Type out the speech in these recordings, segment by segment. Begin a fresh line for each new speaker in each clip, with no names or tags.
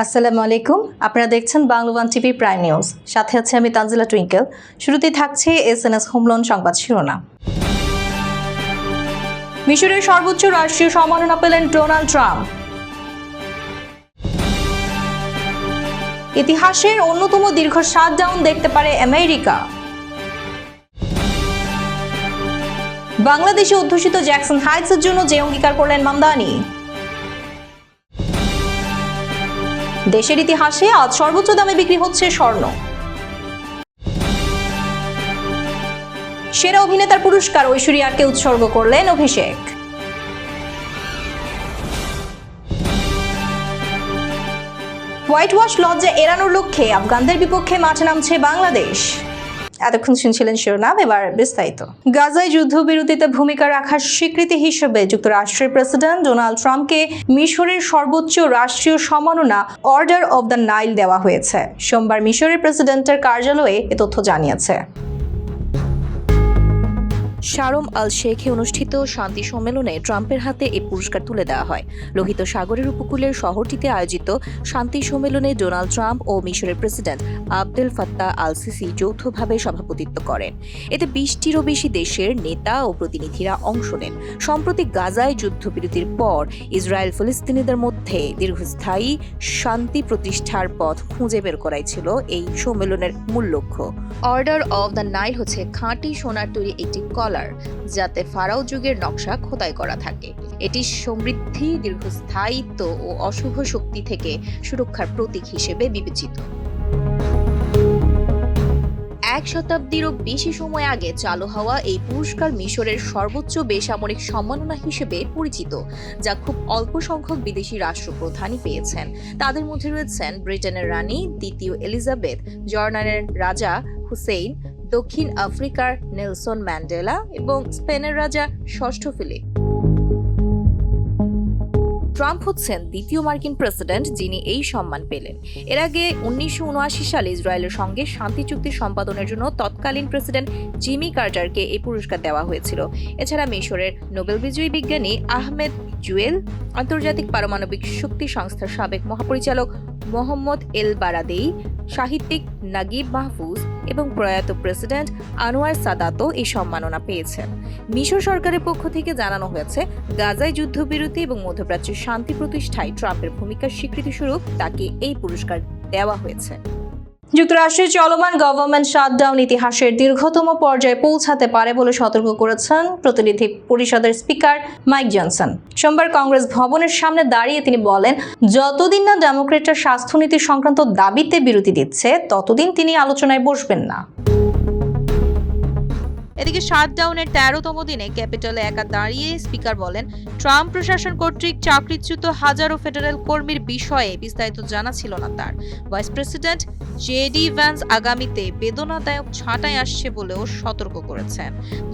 আসসালামু আলাইকুম, আপনারা দেখছেন Bangla one TV prime news. সাথে আছে আমি তানজিলা টুইঙ্কেল। শুরুতেই থাকছে এসএনএস হোম লোন সংবাদ শিরোনাম। মিশরের সর্বোচ্চ রাষ্ট্রীয় সম্মাননা পেলেন ডোনাল্ড ট্রাম্প। ইতিহাসের অন্যতম দীর্ঘ শাটডাউন দেখতে পারে আমেরিকা। বাংলাদেশে অধ্যুষিত জ্যাকসন হাইটসের জন্য যে অঙ্গীকার করলেন মামদানি। দেশের ইতিহাসে আজ সর্বোচ্চ দামে বিক্রি হচ্ছে স্বর্ণ। সেরা অভিনেতার পুরস্কার ঐশ্বরিয়াকে উৎসর্গ করলেন অভিষেক। হোয়াইট ওয়াশ লজ্জা এড়ানোর লক্ষ্যে আফগানদের বিপক্ষে মাঠে নামছে বাংলাদেশ। এতক্ষণ শুনছিলেন শিরোনাম, এবার বিস্তারিত। গাজায় যুদ্ধবিরতিতে ভূমিকা রাখার স্বীকৃতি হিসেবে যুক্তরাষ্ট্রের প্রেসিডেন্ট ডোনাল্ড ট্রাম্পকে মিশরের সর্বোচ্চ রাষ্ট্রীয় সম্মাননা অর্ডার অব দ্য নাইল দেওয়া হয়েছে। সোমবার মিশরের প্রেসিডেন্টের কার্যালয়ে এ তথ্য জানিয়েছে। শারম আল শেখে অনুষ্ঠিত শান্তি সম্মেলনে ট্রাম্পের হাতে এই পুরস্কার তুলে দেওয়া হয়। লোহিত সাগরের উপকূলের শহরটিতে আয়োজিত শান্তি সম্মেলনে ডোনাল্ড ট্রাম্প ও মিশরের president Abdel Fattah al CC যৌথভাবে সভাপতিত্ব করেন। এতে 20টিরও বেশি দেশের নেতা ও প্রতিনিধিরা অংশ নেন। সম্প্রতি গাজায় যুদ্ধবিরতির পর ইসরায়েল ফিলিস্তিনিদের মধ্যে দীর্ঘস্থায়ী শান্তি প্রতিষ্ঠার পথ খুঁজে বের করাই ছিল এই সম্মেলনের মূল লক্ষ্য। অর্ডার অব দ্য নাইল হচ্ছে খাঁটি সোনার তৈরি একটি কলার, যাতে ফারাও যুগের নকশা খোদাই করা থাকে। এটি সমৃদ্ধি, দীর্ঘস্থায়িত্ব ও অশুভ শক্তি থেকে সুরক্ষার প্রতীক হিসেবে বিবেচিত। 1 শতাব্দীরও বেশি সময় আগে চালু হওয়া এই পুরস্কার মিশরের সর্বোচ্চ বেসামরিক সম্মাননা হিসেবে পরিচিত, যা খুব অল্প সংখ্যক বিদেশি রাষ্ট্রপ্রধানই পেয়েছেন। তাদের মধ্যে রয়েছেন ব্রিটেনের রানী দ্বিতীয় এলিজাবেথ, জর্ডানের রাজা হুসেইন, দক্ষিণ আফ্রিকার নেলসন ম্যান্ডেলা এবং স্পেনের রাজা ষষ্ঠ ফিলিপ। ট্রাম্প হচ্ছেন দ্বিতীয় মার্কিন প্রেসিডেন্ট যিনি এই সম্মান পেলেন। এর আগে 1979 সালে ইসরায়েলের সঙ্গে শান্তি চুক্তি সম্পাদনের জন্য তৎকালীন প্রেসিডেন্ট জিমি কার্টারকে এই পুরস্কার দেওয়া হয়েছিল। এছাড়া মিশরের নোবেল বিজয়ী বিজ্ঞানী আহমেদ জুয়েল, আন্তর্জাতিক পারমাণবিক শক্তি সংস্থার সাবেক মহাপরিচালক মোহাম্মদ এল বারাদেই, সাহিত্যিক নাগিব মাহফুজ এবং প্রয়াত প্রেসিডেন্ট আনোয়ার সাদাতও এই সম্মাননা পেয়েছেন। মিশর সরকারের পক্ষ থেকে জানানো হয়েছে, গাজায় যুদ্ধবিরতি এবং মধ্যপ্রাচ্যের শান্তি প্রতিষ্ঠায় ট্রাম্পের ভূমিকার স্বীকৃতিস্বরূপ তাকে এই পুরস্কার দেওয়া হয়েছে। যুক্তরাষ্ট্রের চলমান গভর্নমেন্ট শাটডাউন ইতিহাসের দীর্ঘতম পর্যায়ে পৌঁছাতে পারে বলে সতর্ক করেছেন প্রতিনিধি পরিষদের স্পিকার মাইক জনসন। সোমবার কংগ্রেস ভবনের সামনে দাঁড়িয়ে তিনি বলেন, যতদিন না ডেমোক্রেটরা স্বাস্থ্যনীতি সংক্রান্ত দাবিতে বিরতি দিচ্ছে ততদিন তিনি আলোচনায় বসবেন না। এদিকে শাটডাউনের 13তম দিনে ক্যাপিটলে একা দাঁড়িয়ে স্পিকার বলেন, ট্রাম্প প্রশাসন কর্তৃক চাকরিচ্যুত হাজারো ফেডারেল কর্মীর বিষয়ে বিস্তারিত জানা ছিল না তার। ভাইস প্রেসিডেন্ট জেডি ভ্যান্স আগামীতে বেদনাদায়ক ছাঁটাই আসছে বলেও সতর্ক করেছেন।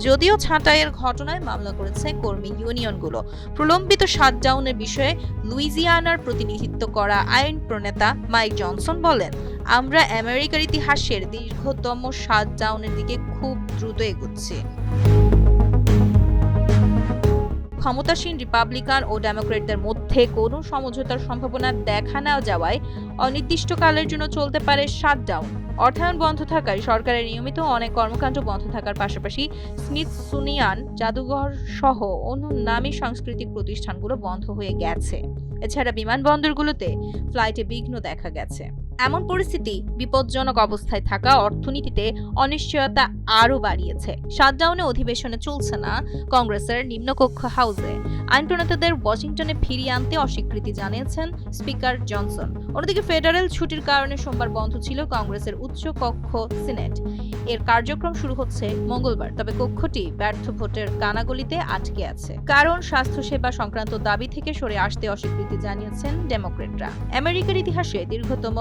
যদিও ছাঁটাইয়ের ঘটনায় মামলা করেছে কর্মী ইউনিয়নগুলো। প্রলম্বিত শাটডাউনের বিষয়ে লুইজিয়ানার প্রতিনিধিত্ব করা আইন প্রণেতা মাইক জনসন বলেন, আমরা আমেরিকার ইতিহাসের দীর্ঘতম শাটডাউনের দিকে খুব দ্রুত এগোচ্ছি। ক্ষমতাসীন রিপাবলিকান ও ডেমোক্রেটদের মধ্যে কোনো সমঝোতার সম্ভাবনা দেখা না যাওয়ায় অনির্দিষ্টকালের জন্য চলতে পারে শাটডাউন। অর্থায়ন বন্ধ থাকায় সরকারের নিয়মিত অনেক কর্মকাণ্ড বন্ধ থাকার পাশাপাশি স্মিথসোনিয়ান জাদুঘর সহ অন্য নামী সাংস্কৃতিক প্রতিষ্ঠানগুলো বন্ধ হয়ে গেছে। এছাড়া বিমানবন্দরগুলোতে ফ্লাইটে বিঘ্ন দেখা গেছে। এমন পরিস্থিতি বিপজ্জনক অবস্থায় থাকা অর্থনীতিতে অনিশ্চয়তা আরও বাড়িয়েছে। শাটডাউনে অধিবেশনে চলছে না কংগ্রেসের নিম্নকক্ষ হাউসে। আইন প্রণেতাদের ওয়াশিংটনে ফিরিয়ে আনতে অস্বীকৃতি জানিয়েছেন স্পিকার জনসন। অন্যদিকে ফেডারেল ছুটির কারণে সোমবার বন্ধ ছিল কংগ্রেসের উচ্চ কক্ষ সিনেট। এর কার্যক্রম শুরু হচ্ছে মঙ্গলবার, তবে কক্ষটি ব্যর্থ ভোটের কানাগলিতে আটকে আছে। কারণ স্বাস্থ্যসেবা সংক্রান্ত দাবি থেকে সরে আসতে অস্বীকৃতি জানিয়েছেন ডেমোক্রেটরা। আমেরিকার ইতিহাসে দীর্ঘতম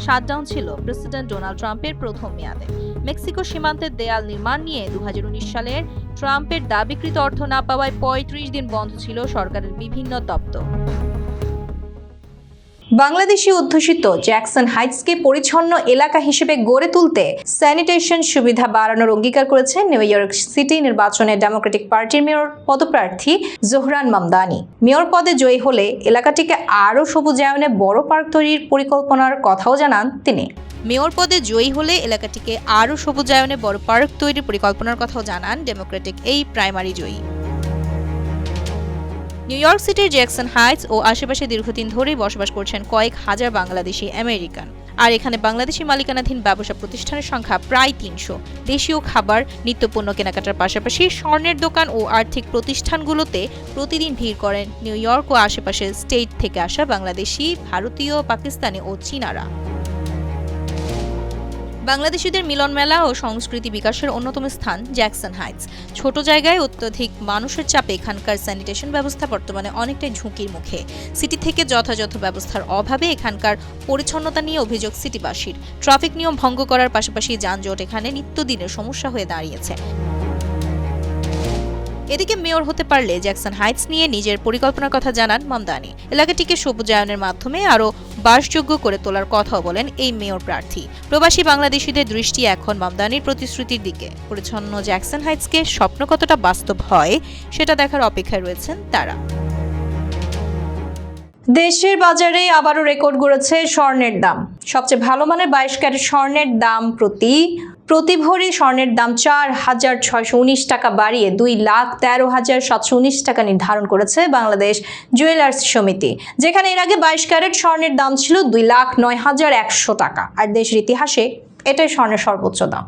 শাটডাউন ছিল প্রেসিডেন্ট ডোনাল্ড ট্রাম্পের প্রথম মেয়াদে। মেক্সিকো সীমান্তের দেয়াল নির্মাণ নিয়ে 2019 সালের ট্রাম্পের দাবিকৃত অর্থ না পাওয়ায় 35 দিন বন্ধ ছিল সরকারের বিভিন্ন দপ্তর।
বাংলাদেশি অধ্যুষিত জ্যাকসন হাইটসকে পরিচ্ছন্ন এলাকা হিসেবে গড়ে তুলতে স্যানিটেশন সুবিধা বাড়ানোর অঙ্গীকার করেছেন নিউ ইয়র্ক সিটি নির্বাচনে ডেমোক্রেটিক পার্টির মেয়র পদপ্রার্থী জোহরান মামদানি। মেয়র পদে জয়ী হলে এলাকাটিকে আরও সবুজায়নে বড় পার্ক তৈরির পরিকল্পনার কথাও জানান তিনি।
মেয়র পদে জয়ী হলে এলাকাটিকে আরও সবুজায়নে বড় পার্ক তৈরির পরিকল্পনার কথাও জানান ডেমোক্রেটিক এই প্রাইমারি জয়ী। নিউ ইয়র্ক সিটির জ্যাকসন হাইটস ও আশেপাশে দীর্ঘদিন ধরেই বসবাস করছেন কয়েক হাজার বাংলাদেশি আমেরিকান। আর এখানে বাংলাদেশি মালিকানাধীন ব্যবসা প্রতিষ্ঠানের সংখ্যা প্রায় ৩০০। দেশীয় খাবার, নিত্যপণ্য কেনাকাটার পাশাপাশি স্বর্ণের দোকান ও আর্থিক প্রতিষ্ঠানগুলোতে প্রতিদিন ভিড় করেন নিউ ইয়র্ক ও আশেপাশের স্টেট থেকে আসা বাংলাদেশি, ভারতীয়, পাকিস্তানি ও চীনারা। বাংলাদেশিদের মিলন মেলা ও সংস্কৃতি বিকাশের অন্যতম স্থান জ্যাকসন হাইটস। ছোট জায়গায় অত্যধিক মানুষের চাপে এখানকার স্যানিটেশন ব্যবস্থা বর্তমানে অনেকটাই ঝুঁকির মুখে। সিটি থেকে যথাযথ ব্যবস্থার অভাবে এখানকার পরিচ্ছন্নতা নিয়ে অভিযোগ সিটিবাসীর। ট্রাফিক নিয়ম ভঙ্গ করার পাশাপাশি যানজট এখানে নিত্যদিনের সমস্যা হয়ে দাঁড়িয়েছে। এদিকে মেয়র হতে পারলে জ্যাকসন হাইটস নিয়ে নিজের পরিকল্পনার কথা জানান মামদানি। এলাকাটিকে সবুজায়নের মাধ্যমে আরও বাসযোগ্য করে তোলার কথাও বলেন এই মেয়র প্রার্থী। প্রবাসী বাংলাদেশিদের দৃষ্টি এখন মামদানির প্রতিশ্রুতির দিকে। পরিচ্ছন্ন জ্যাকসন হাইটসকে স্বপ্ন কতটা বাস্তব হয় সেটা দেখার অপেক্ষায় রয়েছেন তারা।
দেশের বাজারে আবারও রেকর্ড গড়েছে স্বর্ণের দাম। সবচেয়ে ভালো মানের 22 ক্যারেট স্বর্ণের দাম প্রতি ভরি স্বর্ণের দাম 4,619 টাকা বাড়িয়ে 2,13,719 টাকা নির্ধারণ করেছে বাংলাদেশ জুয়েলার্স সমিতি, যেখানে এর আগে 22 ক্যারেট স্বর্ণের দাম ছিল 2,09,100 টাকা। আর দেশের ইতিহাসে এটাই স্বর্ণের সর্বোচ্চ দাম।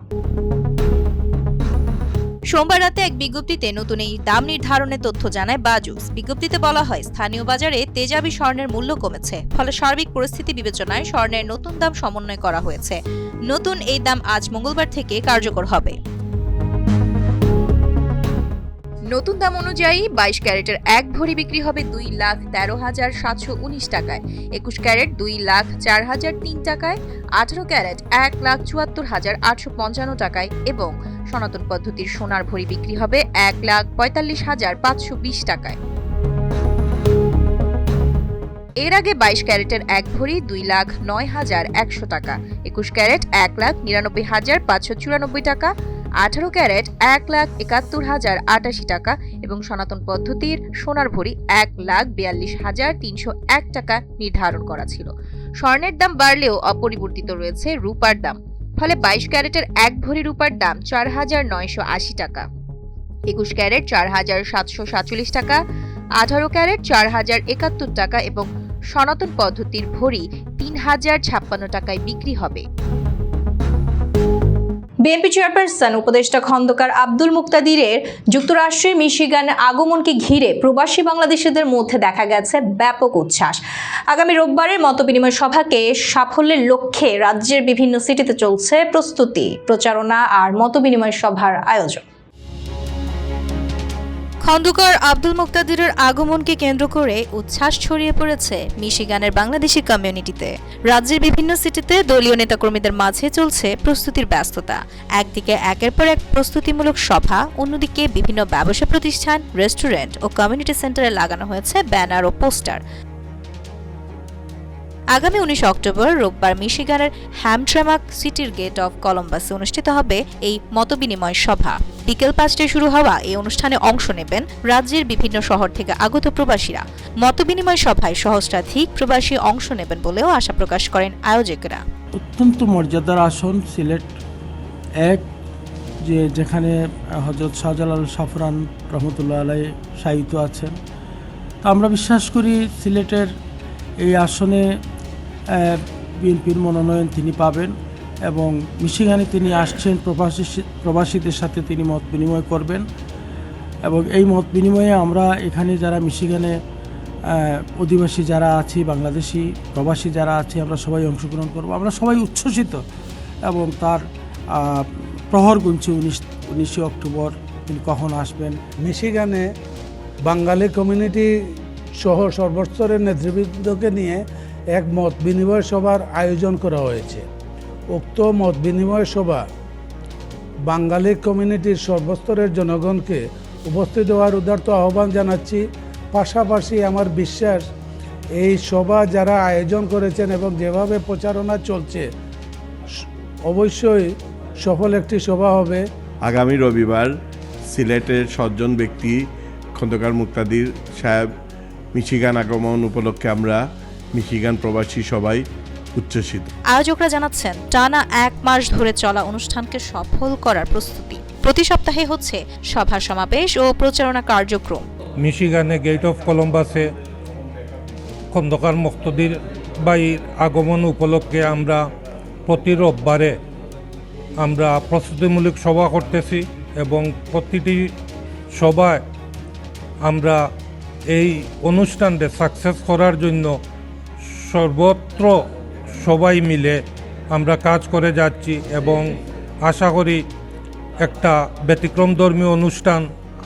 সোমবার রাতে এক বিজ্ঞপ্তিতে নতুন এই দাম নির্ধারণের তথ্য জানায় বাজুস। বিজ্ঞপ্তিতে বলা হয়, স্থানীয় বাজারে তেজাবি স্বর্ণের মূল্য কমেছে, ফলে সার্বিক পরিস্থিতি বিবেচনায় স্বর্ণের নতুন দাম সমন্বয় করা হয়েছে। নতুন এই দাম আজ মঙ্গলবার থেকে কার্যকর হবে। নতুন দাম অনুযায়ী 22 ক্যারেটের 1 ভরি বিক্রি হবে 2,13,719 টাকায়, 21 ক্যারেট 2,04,003 টাকায়, 18 ক্যারেট 1,74,855 টাকায় এবং সনাতন পদ্ধতির সোনার ভরি বিক্রি হবে 1,45,520 টাকায়। এর আগে 22 ক্যারেটের 1 ভরি 2,09,100 টাকা, 21 ক্যারেট 1,99,594 টাকা, 18 ক্যারেট 1,71,088 টাকা এবং সনাতন পদ্ধতির সোনার ভরি 1,42,301 টাকা নির্ধারণ করা ছিল। স্বর্ণের দাম বাড়লেও অপরিবর্তিত রয়েছে রূপার দাম, ফলে 22 ক্যারেটের 1 ভরি রূপার দাম 4,980 টাকা, 21 ক্যারেট 4,747 টাকা, 18 ক্যারেট 4,071 টাকা এবং সনাতন পদ্ধতির ভরি 3,056 টাকায় বিক্রি হবে।
বিএনপি চেয়ারপারসন উপদেষ্টা খন্দকার আব্দুল মুক্তাদিরের যুক্তরাষ্ট্রের মিশিগানে আগমনকে ঘিরে প্রবাসী বাংলাদেশিদের মধ্যে দেখা গেছে ব্যাপক উচ্ছ্বাস। আগামী রোববারের মতবিনিময় সভাকে সাফল্যের লক্ষ্যে রাজ্যের বিভিন্ন সিটিতে চলছে প্রস্তুতি, প্রচারণা আর মতবিনিময় সভার আয়োজন।
খন্দকার আব্দুল মুক্তাদিরের আগমনকে কেন্দ্র করে উচ্ছ্বাস ছড়িয়ে পড়েছে মিশিগানের বাংলাদেশি কমিউনিটিতে। রাজ্যের বিভিন্ন সিটিতে দলীয় নেতাকর্মীদের মাঝে চলছে প্রস্তুতির ব্যস্ততা। একদিকে একের পর এক প্রস্তুতিমূলক সভা, অন্যদিকে বিভিন্ন ব্যবসা প্রতিষ্ঠান, রেস্টুরেন্ট ও কমিউনিটি সেন্টারে লাগানো হয়েছে ব্যানার ও পোস্টার। আগামী 19 অক্টোবর রোববার মিশিগানের হ্যামট্রামাক সিটির গেট অফ কলম্বাসে অনুষ্ঠিত হবে এই মতবিনিময় সভা। বিকেল 5টায় শুরু হওয়া এই অনুষ্ঠানে অংশ নেবেন রাজ্যের বিভিন্ন শহর থেকে আগত প্রবাসীরা। মতবিনিময় সভায় সহস্রাধিক প্রবাসী অংশ নেবেন বলেও আশা প্রকাশ করেন আয়োজকেরা।
অত্যন্ত মর্যাদার আসন সিলেট 1, যেখানে হযরত শাহজালাল সাফরান রহমতুল্লাহ আলাইহি শায়িত আছেন। আমরা বিশ্বাস করি সিলেটের এই আসনে বিএনপির মনোনয়ন তিনি পাবেন এবং মিশিগানে তিনি আসছেন, প্রবাসীদের সাথে তিনি মত বিনিময় করবেন এবং এই মত বিনিময়ে আমরা এখানে যারা মিশিগানে অধিবাসী যারা আছি, বাংলাদেশি প্রবাসী যারা আছি, আমরা সবাই অংশগ্রহণ করব। আমরা সবাই উচ্ছ্বসিত এবং তার প্রহর গুনছি 19 অক্টোবর তিনি কখন আসবেন।
মিশিগানে বাঙালি কমিউনিটি সহ সর্বস্তরের নেতৃবৃন্দকে নিয়ে এক মত বিনিময় সভার আয়োজন করা হয়েছে। উক্ত মত বিনিময় সভা বাঙালি কমিউনিটির সর্বস্তরের জনগণকে উপস্থিত হওয়ার উদারত আহ্বান জানাচ্ছি। পাশাপাশি আমার বিশ্বাস এই সভা যারা আয়োজন করেছেন এবং যেভাবে প্রচারণা চলছে অবশ্যই সফল একটি সভা হবে।
আগামী রবিবার সিলেটের 7 জন ব্যক্তি খন্দকার মুক্তাদির সাহেব মিশিগান আগমন উপলক্ষে আমরা মিশিগান প্রবাসী সবাই উচ্ছ্বসিত।
আয়োজকরা জানাচ্ছেন টানা 1 মাস ধরে চলা অনুষ্ঠানকে সফল করার প্রস্তুতি। প্রতি সপ্তাহে হচ্ছে সভা সমাবেশ ও প্রচারণা কার্যক্রম।
মিশিগানে গেট অফ কলম্বাসে খন্দকার মুক্তাদির ভাইয়ের আগমন উপলক্ষে আমরা প্রতি রোববারে আমরা প্রস্তুতিমূলক সভা করতেছি এবং প্রতিটি সভায় আমরা এই অনুষ্ঠানটা সাকসেস করার জন্য সর্বত্র সবাই মিলে আমরা কাজ করে যাচ্ছি এবং আশা করি একটা ব্যতিক্রমধর্মী অনুষ্ঠান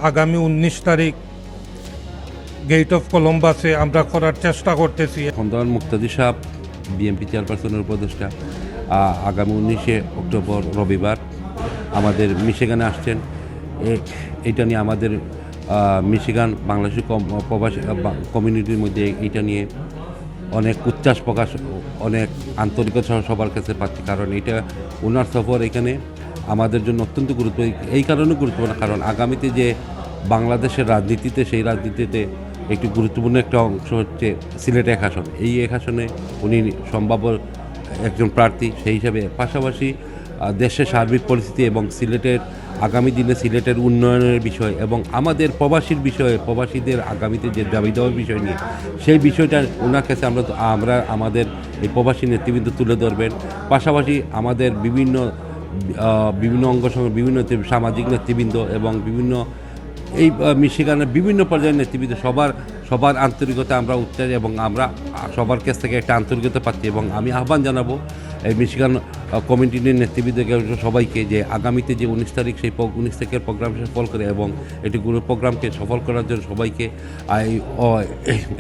আগামী 19 তারিখ গেট অফ কলম্বাসে আমরা করার চেষ্টা করতেছি।
খন্দকার মুক্তাদি সাহেব বিএনপি চেয়ারপারসনের উপদেষ্টা আগামী 19শে অক্টোবর রবিবার আমাদের মিশিগানে আসছেন। এইটা নিয়ে আমাদের মিশিগান বাংলাদেশি প্রবাসী কমিউনিটির মধ্যে এইটা নিয়ে অনেক উচ্ছ্বাস প্রকাশ, অনেক আন্তরিকতা সবার কাছে পাচ্ছি, কারণ এটা ওনার সফর এখানে আমাদের জন্য অত্যন্ত গুরুত্বপূর্ণ। এই কারণে গুরুত্বপূর্ণ কারণ আগামীতে যে বাংলাদেশের রাজনীতিতে, সেই রাজনীতিতে একটি গুরুত্বপূর্ণ একটা অংশ হচ্ছে সিলেট 1 আসন। এই 1 আসনে উনি সম্ভাব্য একজন প্রার্থী, সেই হিসাবে পাশাপাশি দেশের সার্বিক পরিস্থিতি এবং সিলেটের আগামী দিনে সিলেটের উন্নয়নের বিষয় এবং আমাদের প্রবাসীর বিষয়ে, প্রবাসীদের আগামীতে যে দাবি দেওয়ার বিষয় নিয়ে, সেই বিষয়টা ওনার কাছে আমরা আমাদের এই প্রবাসী নেতৃবৃন্দ তুলে ধরবেন। পাশাপাশি আমাদের বিভিন্ন অঙ্গ সঙ্গে বিভিন্ন সামাজিক নেতৃবৃন্দ এবং বিভিন্ন এই মিশিগানের বিভিন্ন পর্যায়ের নেতৃবৃন্দ সবার আন্তরিকতা আমরা উচ্চার এবং আমরা সবার কাছ থেকে একটা আন্তরিকতা পাচ্ছি এবং আমি আহ্বান জানাবো এই মিশিগান কমিউনিটির নেতৃবৃন্দকে সবাইকে যে আগামীতে যে 19 তারিখ সেই 19 তারিখের প্রোগ্রাম সফল করে এবং এটি গুরু প্রোগ্রামকে সফল করার জন্য সবাইকে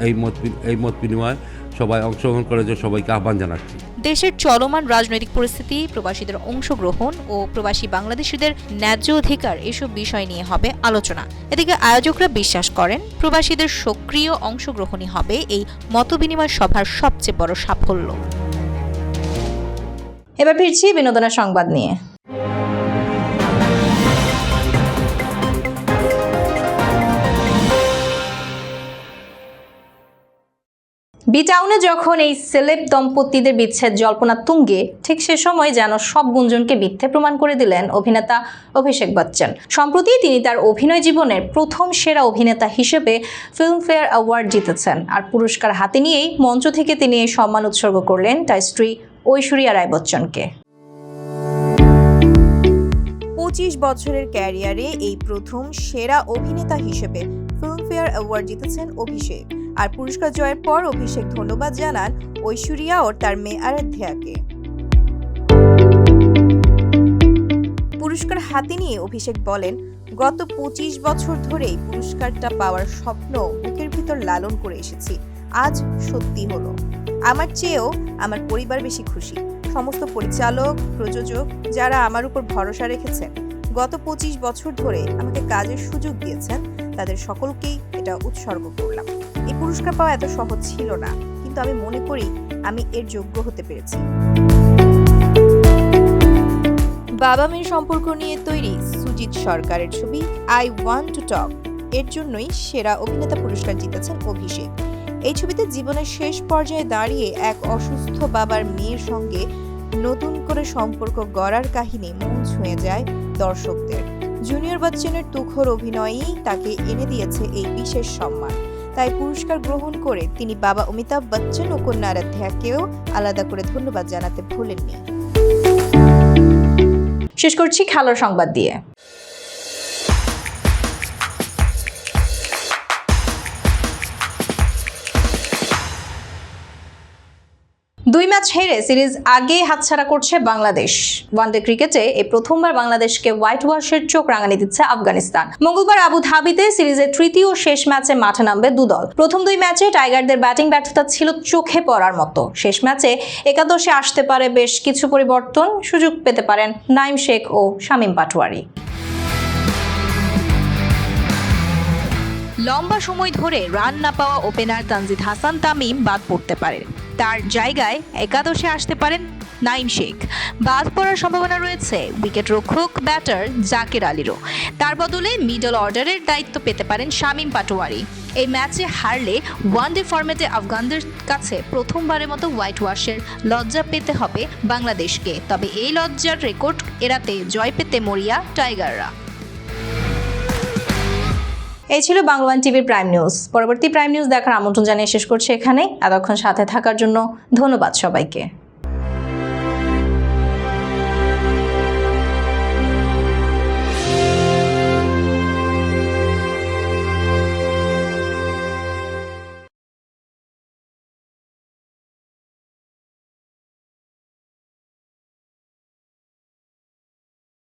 এই মত বিনিময় সবাই অংশগ্রহণ করার জন্য সবাইকে আহ্বান জানাচ্ছি।
দেশের চলমান রাজনৈতিক পরিস্থিতি, প্রবাসীদের অংশগ্রহণ ও প্রবাসী বাংলাদেশিদের ন্যায্য অধিকার এসব বিষয় নিয়ে হবে আলোচনা। এদিকে আয়োজকরা বিশ্বাস করেন প্রবাসীদের সক্রিয় অংশগ্রহণই হবে এই মতবিনিময় সভার সবচেয়ে বড় সাফল্য।
এবার ফিরছি বিনোদনের সংবাদ নিয়ে। বিটাউনে যখন এই সেলেব দম্পতিদের বিচ্ছেদ জল্পনা তুঙ্গে, ঠিক সে সময় যেন সব গুঞ্জনকে মিথ্যে প্রমাণ করে দিলেন অভিনেতা অভিষেক বচ্চন। সম্প্রতি তিনি তার অভিনয় জীবনের প্রথম সেরা অভিনেতা হিসেবে ফিল্মফেয়ার অ্যাওয়ার্ড জিতেছেন। আর পুরস্কার হাতে নিয়েই মঞ্চ থেকে তিনি এই সম্মান উৎসর্গ করলেন তার স্ত্রী ঐশ্বরিয়া রায় বচ্চনকে।
25 বছরের ক্যারিয়ারে এই প্রথম সেরা অভিনেতা হিসেবে ফিল্মফেয়ার অ্যাওয়ার্ড জিতেছেন অভিষেক। আর পুরস্কার জয়ের পর অভিষেক ধন্যবাদ জানান ঐশ্বরিয়া ও তার মেয়ে আরাধ্যাকে। পুরস্কার হাতে নিয়ে অভিষেক বলেন, গত 25 বছর ধরেই পুরস্কারটা পাওয়ার স্বপ্ন বুকের ভিতর লালন করে এসেছি। আজ সত্যি হলো। আমার চেয়েও আমার পরিবার বেশি খুশি। সমস্ত পরিচালক, প্রযোজক যারা আমার উপর ভরসা রেখেছেন, গত 25 বছর ধরে আমাকে কাজের সুযোগ দিয়েছেন, তাদের সকলকেই এটা উৎসর্গ করলাম। এই পুরস্কার পাওয়া এত সহজ ছিল না, কিন্তু আমি মনে করি আমি এর যোগ্য হতে পেরেছি। বাবা মেয়ের সম্পর্ক নিয়ে তৈরি সুজিত সরকারের ছবি আই ওয়ান্ট টু টক এর জন্যই সেরা অভিনেতা পুরস্কার জিতেছেন অভিষেক। এই ছবিতে জীবনের শেষ পর্যায়ে দাঁড়িয়ে এক অসুস্থ বাবার মেয়ের সঙ্গে নতুন করে সম্পর্ক গড়ার কাহিনী মন ছুঁয়ে যায় দর্শকদের। জুনিয়র বচ্চনের তুখোর অভিনয়ই তাকে এনে দিয়েছে এই বিশেষ সম্মান। তাই পুরস্কার গ্রহণ করে তিনি বাবা অমিতাভ বচ্চন ও কন্যা আরাধ্যাকেও আলাদা করে ধন্যবাদ জানাতে ভুলেননি।
শেষ করছি খেলার সংবাদ দিয়ে। দুই ম্যাচ হেরে সিরিজ আগে হাতছাড়া করছে বাংলাদেশ। ওয়ানডে ক্রিকেটে এই প্রথমবার বাংলাদেশকে হোয়াইট ওয়াশের চোখ রাঙানি দিচ্ছে আফগানিস্তান। মঙ্গলবার আবুধাবিতে সিরিজের তৃতীয় শেষ ম্যাচে মাঠে নামবে দুদল। প্রথম দুই ম্যাচে টাইগারদের ব্যাটিং ব্যর্থতা ছিল চোখে পড়ার মতো। শেষ ম্যাচে একাদশে আসতে পারে বেশ কিছু পরিবর্তন, সুযোগ পেতে পারেন নাইম শেখ ও শামীম পাটোয়ারি। লম্বা সময় ধরে রান না পাওয়া ওপেনার তানজিদ হাসান তামিম বাদ পড়তে পারেন। তার জায়গায় একাদশে আসতে পারেন নাইম শেখ। বাদ পড়ার সম্ভাবনা রয়েছে উইকেটরক্ষক ব্যাটার জাকির আলীরও। তার বদলে মিডল অর্ডারের দায়িত্ব পেতে পারেন শামীম পাটোয়ারি। এই ম্যাচে হারলে ওয়ানডে ফরম্যাটে আফগানদের কাছে প্রথমবারের মতো হোয়াইট ওয়াশের লজ্জা পেতে হবে বাংলাদেশকে। তবে এই লজ্জার রেকর্ড এড়াতে জয় পেতে মরিয়া টাইগাররা। এই ছিল বাংলা টিভির প্রাইম নিউজ। পরবর্তী প্রাইম নিউজ দেখার আমন্ত্রণ জানিয়ে শেষ করছি এখানেই। এতক্ষণ সাথে থাকার জন্য ধন্যবাদ সবাইকে।